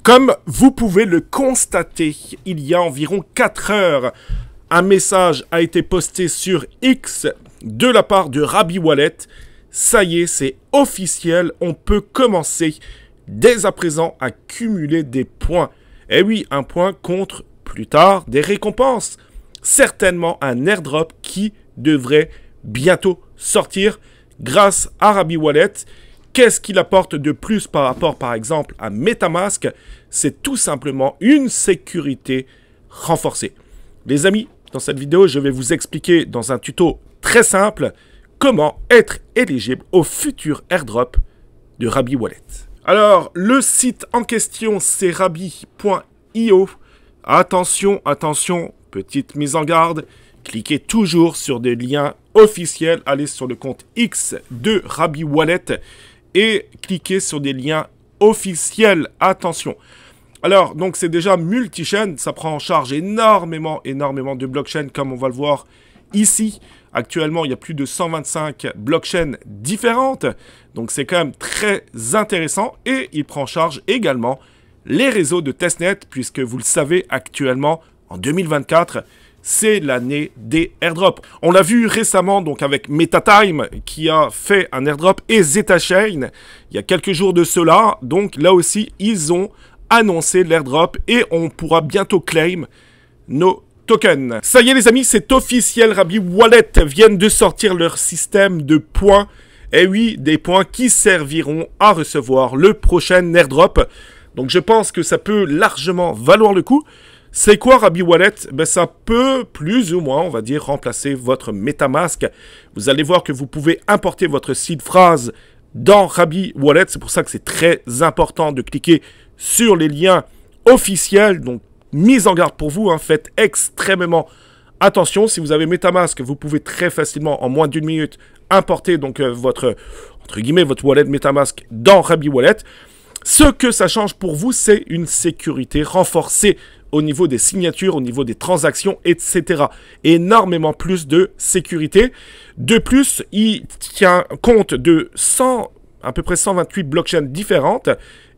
Comme vous pouvez le constater, il y a environ 4 heures, un message a été posté sur X de la part de Rabi Wallet. Ça y est, c'est officiel, on peut commencer dès à présent à cumuler des points. Et oui, un point contre plus tard des récompenses. Certainement un airdrop qui devrait bientôt sortir grâce à Rabi Wallet. Qu'est-ce qu'il apporte de plus par rapport, par exemple, à MetaMask? C'est tout simplement une sécurité renforcée. Les amis, dans cette vidéo, je vais vous expliquer dans un tuto très simple comment être éligible au futur airdrop de Rabi Wallet. Alors, le site en question, c'est rabi.io. Attention, attention, petite mise en garde. Cliquez toujours sur des liens officiels. Allez sur le compte X de Rabi Wallet et cliquez sur des liens officiels. Attention. Alors, donc c'est déjà multi-chaîne. Ça prend en charge énormément de blockchains comme on va le voir ici. Actuellement, il y a plus de 125 blockchains différentes. Donc, c'est quand même très intéressant. Et il prend en charge également les réseaux de testnet, puisque vous le savez, actuellement, en 2024, c'est l'année des airdrops. On l'a vu récemment donc avec MetaTime qui a fait un airdrop et ZetaChain il y a quelques jours de cela. Donc là aussi, ils ont annoncé l'airdrop et on pourra bientôt claim nos tokens. Ça y est les amis, c'est officiel, Rabi Wallet viennent de sortir leur système de points. Et oui, des points qui serviront à recevoir le prochain airdrop. Donc je pense que ça peut largement valoir le coup. C'est quoi Rabi Wallet? Ben, ça peut plus ou moins, on va dire, remplacer votre MetaMask. Vous allez voir que vous pouvez importer votre seed phrase dans Rabi Wallet. C'est pour ça que c'est très important de cliquer sur les liens officiels. Donc, mise en garde pour vous, hein, faites extrêmement attention. Si vous avez MetaMask, vous pouvez très facilement, en moins d'une minute, importer donc votre, entre guillemets, votre wallet MetaMask dans Rabi Wallet. Ce que ça change pour vous, c'est une sécurité renforcée au niveau des signatures, au niveau des transactions, etc. Énormément plus de sécurité. De plus, il tient compte de à peu près 128 blockchains différentes.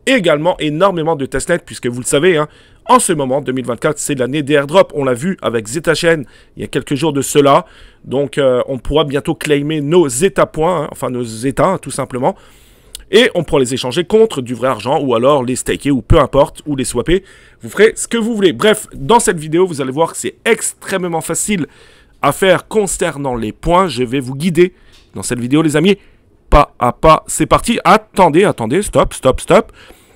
Et également énormément de testnets, puisque vous le savez, hein, en ce moment, 2024, c'est l'année des airdrops. On l'a vu avec ZetaChain il y a quelques jours de cela. Donc, on pourra bientôt claimer nos Zeta points, hein, enfin nos Zeta, hein, tout simplement. Et on pourra les échanger contre du vrai argent ou alors les staker ou peu importe, ou les swapper. Vous ferez ce que vous voulez. Bref, dans cette vidéo, vous allez voir que c'est extrêmement facile à faire concernant les points. Je vais vous guider dans cette vidéo, les amis, pas à pas. C'est parti. Attendez, stop.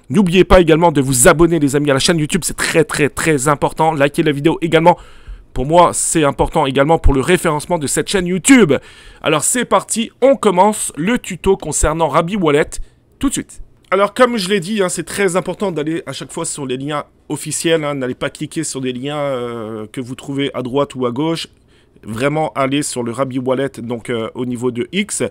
N'oubliez pas également de vous abonner, les amis, à la chaîne YouTube. C'est très important. Likez la vidéo également. Pour moi, c'est important également pour le référencement de cette chaîne YouTube. Alors, c'est parti. On commence le tuto concernant Rabi Wallet tout de suite. Alors, comme je l'ai dit, hein, c'est très important d'aller à chaque fois sur les liens officiels. Hein, n'allez pas cliquer sur des liens que vous trouvez à droite ou à gauche. Vraiment, allez sur le Rabi Wallet, donc au niveau de X.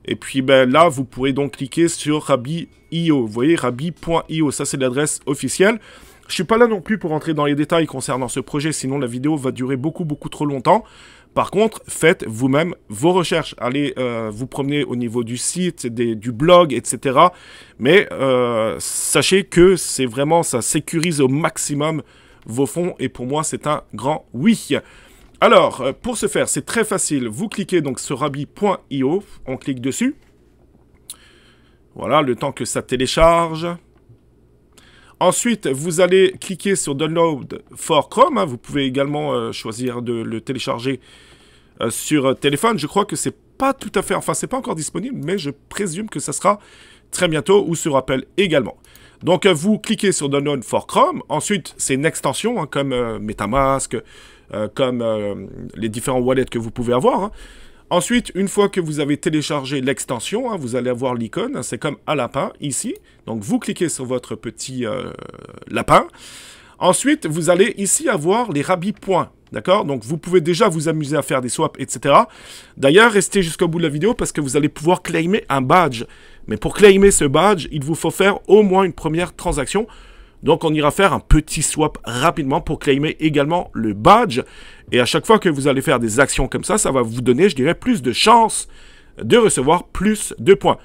Et puis, ben, là, vous pourrez donc cliquer sur Rabi.io. Vous voyez, Rabi.io, ça, c'est l'adresse officielle. Je ne suis pas là non plus pour rentrer dans les détails concernant ce projet, sinon la vidéo va durer beaucoup trop longtemps. Par contre, faites vous-même vos recherches. Allez vous promener au niveau du site, du blog, etc. Mais sachez que c'est vraiment, ça sécurise au maximum vos fonds. Et pour moi, c'est un grand oui. Alors, pour ce faire, c'est très facile. Vous cliquez donc sur rabi.io. On clique dessus. Voilà, le temps que ça télécharge. Ensuite, vous allez cliquer sur Download for Chrome. Hein. Vous pouvez également choisir de le télécharger sur téléphone. Je crois que c'est pas tout à fait... Enfin, c'est pas encore disponible, mais je présume que ça sera très bientôt ou sur Apple également. Donc, vous cliquez sur Download for Chrome. Ensuite, c'est une extension, hein, comme MetaMask, comme les différents wallets que vous pouvez avoir. Hein. Ensuite, une fois que vous avez téléchargé l'extension, hein, vous allez avoir l'icône, hein, c'est comme un lapin ici. Donc, vous cliquez sur votre petit lapin. Ensuite, vous allez ici avoir les Rabi points, d'accord? Donc, vous pouvez déjà vous amuser à faire des swaps, etc. D'ailleurs, restez jusqu'au bout de la vidéo parce que vous allez pouvoir claimer un badge. Mais pour claimer ce badge, il vous faut faire au moins une première transaction. Donc, on ira faire un petit swap rapidement pour claimer également le badge. Et à chaque fois que vous allez faire des actions comme ça, ça va vous donner, je dirais, plus de chances de recevoir plus de points.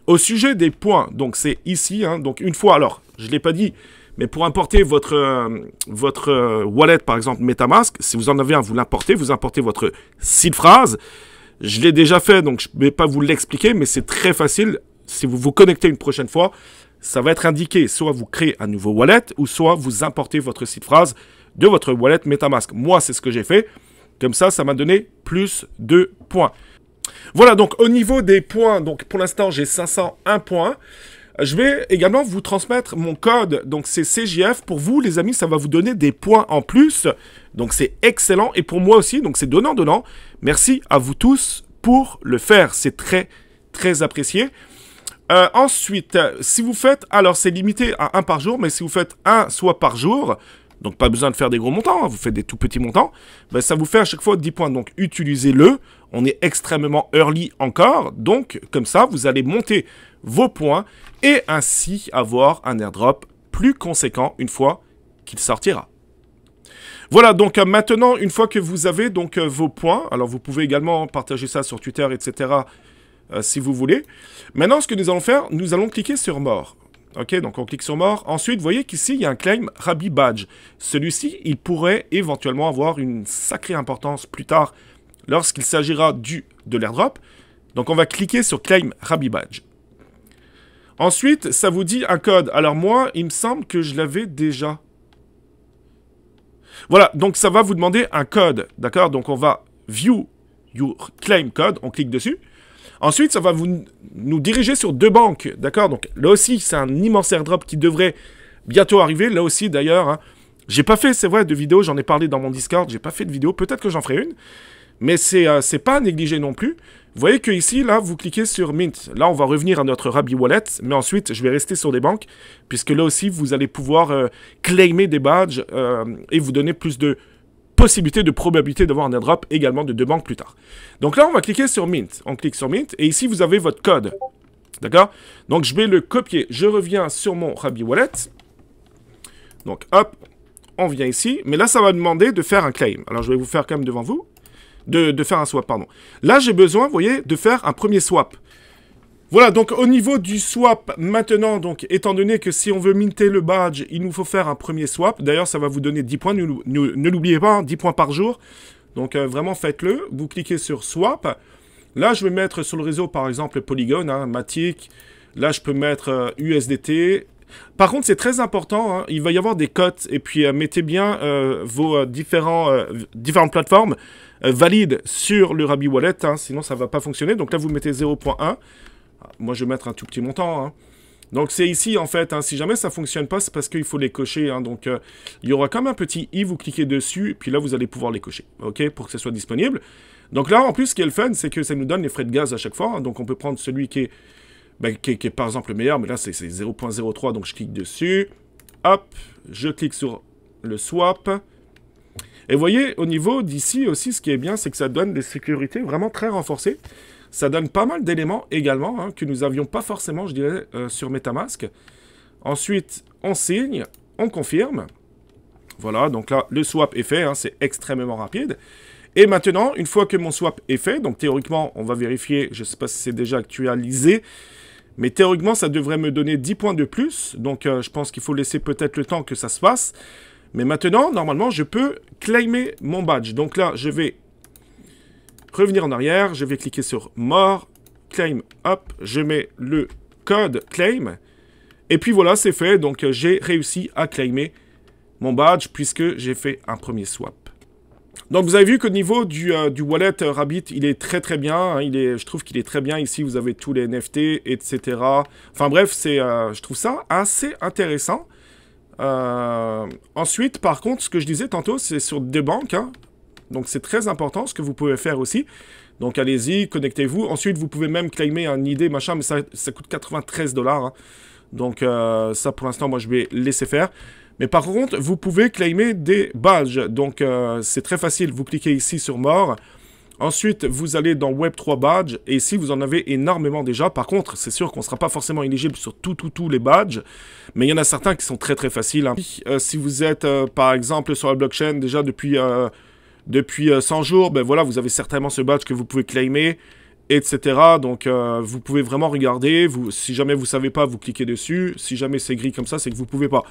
Au sujet des points, donc c'est ici, hein, donc une fois, alors, je ne l'ai pas dit, Mais pour importer votre wallet, par exemple MetaMask, si vous en avez un, vous l'importez, vous importez votre seed phrase. Je l'ai déjà fait, donc je ne vais pas vous l'expliquer, mais c'est très facile. Si vous vous connectez une prochaine fois, ça va être indiqué. Soit vous créez un nouveau wallet, ou soit vous importez votre seed phrase de votre wallet MetaMask. Moi, c'est ce que j'ai fait. Comme ça, ça m'a donné plus de points. Voilà, donc au niveau des points, donc pour l'instant, j'ai 501 points. Je vais également vous transmettre mon code, donc c'est CJF. Pour vous, les amis, ça va vous donner des points en plus. Donc c'est excellent. Et pour moi aussi, donc c'est donnant-donnant. Merci à vous tous pour le faire. C'est très, très apprécié. Ensuite, si vous faites, alors c'est limité à 1 par jour, mais si vous faites un swap par jour, donc pas besoin de faire des gros montants, hein, vous faites des tout petits montants, ben ça vous fait à chaque fois 10 points. Donc utilisez-le, on est extrêmement early encore, donc comme ça vous allez monter vos points et ainsi avoir un airdrop plus conséquent une fois qu'il sortira. Voilà, donc maintenant, une fois que vous avez donc vos points, alors vous pouvez également partager ça sur Twitter, etc., si vous voulez. Maintenant, ce que nous allons faire, nous allons cliquer sur More. Ok, donc on clique sur More. Ensuite, vous voyez qu'ici, il y a un claim Rabbi Badge. Celui-ci, il pourrait éventuellement avoir une sacrée importance plus tard lorsqu'il s'agira de l'airdrop. Donc, on va cliquer sur Claim Rabbi Badge. Ensuite, ça vous dit un code. Alors moi, il me semble que je l'avais déjà. Voilà, donc ça va vous demander un code. D'accord, donc on va View Your Claim Code. On clique dessus. Ensuite, ça va nous diriger sur 2 banques, d'accord? Donc là aussi, c'est un immense airdrop qui devrait bientôt arriver. Là aussi, d'ailleurs, hein, j'ai pas fait, c'est vrai, de vidéo, j'en ai parlé dans mon Discord, j'ai pas fait de vidéo, peut-être que j'en ferai une, mais c'est pas à négliger non plus. Vous voyez que ici, là, vous cliquez sur Mint. Là, on va revenir à notre Rabbi Wallet, mais ensuite, je vais rester sur des banques, puisque là aussi, vous allez pouvoir claimer des badges et vous donner plus de possibilité de probabilité d'avoir un airdrop également de 2 banques plus tard. Donc là, on va cliquer sur Mint. On clique sur Mint et ici, vous avez votre code. D'accord? Donc, je vais le copier. Je reviens sur mon Rabbi Wallet. Donc, hop, on vient ici. Mais là, ça va demander de faire un claim. Alors, je vais vous faire quand même devant vous. De faire un swap, pardon. Là, j'ai besoin, vous voyez, de faire un premier swap. Voilà, donc au niveau du swap, maintenant, donc, étant donné que si on veut minter le badge, il nous faut faire un premier swap. D'ailleurs, ça va vous donner 10 points, ne l'oubliez pas, hein, 10 points par jour. Donc, vraiment, faites-le. Vous cliquez sur swap. Là, je vais mettre sur le réseau, par exemple, Polygon, hein, Matic. Là, je peux mettre USDT. Par contre, c'est très important, hein, il va y avoir des cotes. Et puis, mettez bien vos différentes plateformes valides sur le Rabbi Wallet, hein, sinon ça ne va pas fonctionner. Donc là, vous mettez 0.1. Moi, je vais mettre un tout petit montant. Hein. Donc, c'est ici, en fait. Hein, si jamais ça ne fonctionne pas, c'est parce qu'il faut les cocher. Hein. Donc, il y aura comme un petit i, vous cliquez dessus, et puis là, vous allez pouvoir les cocher, ok, pour que ce soit disponible. Donc là, en plus, ce qui est le fun, c'est que ça nous donne les frais de gaz à chaque fois. Hein. Donc, on peut prendre celui qui est, par exemple, le meilleur. Mais là, c'est 0.03, donc je clique dessus. Hop, je clique sur le swap. Et vous voyez, au niveau d'ici aussi, ce qui est bien, c'est que ça donne des sécurités vraiment très renforcées. Ça donne pas mal d'éléments également, hein, que nous n'avions pas forcément, je dirais, sur MetaMask. Ensuite, on signe, on confirme. Voilà, donc là, le swap est fait, hein, c'est extrêmement rapide. Et maintenant, une fois que mon swap est fait, donc théoriquement, on va vérifier, je ne sais pas si c'est déjà actualisé, mais théoriquement, ça devrait me donner 10 points de plus. Donc, je pense qu'il faut laisser peut-être le temps que ça se fasse. Mais maintenant, normalement, je peux claimer mon badge. Donc là, je vais revenir en arrière, je vais cliquer sur More, Claim, hop, je mets le code Claim, et puis voilà, c'est fait, donc j'ai réussi à claimer mon badge, puisque j'ai fait un premier swap. Donc vous avez vu qu'au niveau du wallet Rabbit, il est très très bien, hein, je trouve qu'il est très bien, ici vous avez tous les NFT, etc. Enfin bref, je trouve ça assez intéressant. Ensuite, par contre, ce que je disais tantôt, c'est sur des banques, hein. Donc, c'est très important, ce que vous pouvez faire aussi. Donc, allez-y, connectez-vous. Ensuite, vous pouvez même claimer un ID, machin, mais ça coûte 93 $. Hein. Donc, ça, pour l'instant, moi, je vais laisser faire. Mais par contre, vous pouvez claimer des badges. Donc, c'est très facile. Vous cliquez ici sur More. Ensuite, vous allez dans Web3 Badge. Et ici, vous en avez énormément déjà. Par contre, c'est sûr qu'on ne sera pas forcément éligible sur tous les badges. Mais il y en a certains qui sont très, très faciles. Hein. Si vous êtes, par exemple, sur la blockchain, déjà depuis 100 jours, ben voilà, vous avez certainement ce badge que vous pouvez claimer, etc. Donc, vous pouvez vraiment regarder. Si jamais vous ne savez pas, vous cliquez dessus. Si jamais c'est gris comme ça, c'est que vous ne pouvez pas.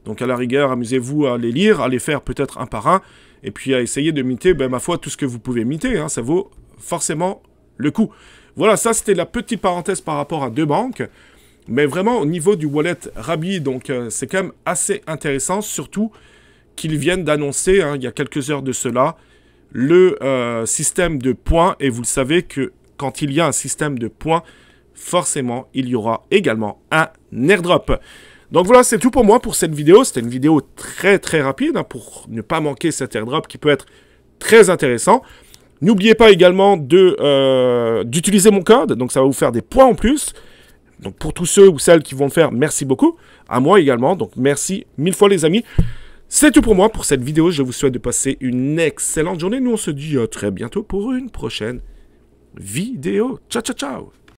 Donc à la rigueur, amusez-vous à les lire, à les faire peut-être un par un, et puis à essayer de miter, ma foi, tout ce que vous pouvez miter, hein, ça vaut forcément le coup. Voilà, ça c'était la petite parenthèse par rapport à 2Bank. Mais vraiment, au niveau du wallet Rabi, donc c'est quand même assez intéressant, surtout qu'ils viennent d'annoncer, hein, il y a quelques heures de cela, le système de points. Et vous le savez que quand il y a un système de points, forcément, il y aura également un airdrop. Donc voilà, c'est tout pour moi pour cette vidéo. C'était une vidéo très très rapide, hein, pour ne pas manquer cet airdrop qui peut être très intéressant. N'oubliez pas également d'utiliser mon code, donc ça va vous faire des points en plus. Donc pour tous ceux ou celles qui vont le faire, merci beaucoup. À moi également, donc merci 1000 fois les amis. C'est tout pour moi pour cette vidéo. Je vous souhaite de passer une excellente journée. Nous on se dit à très bientôt pour une prochaine vidéo. Ciao ciao ciao.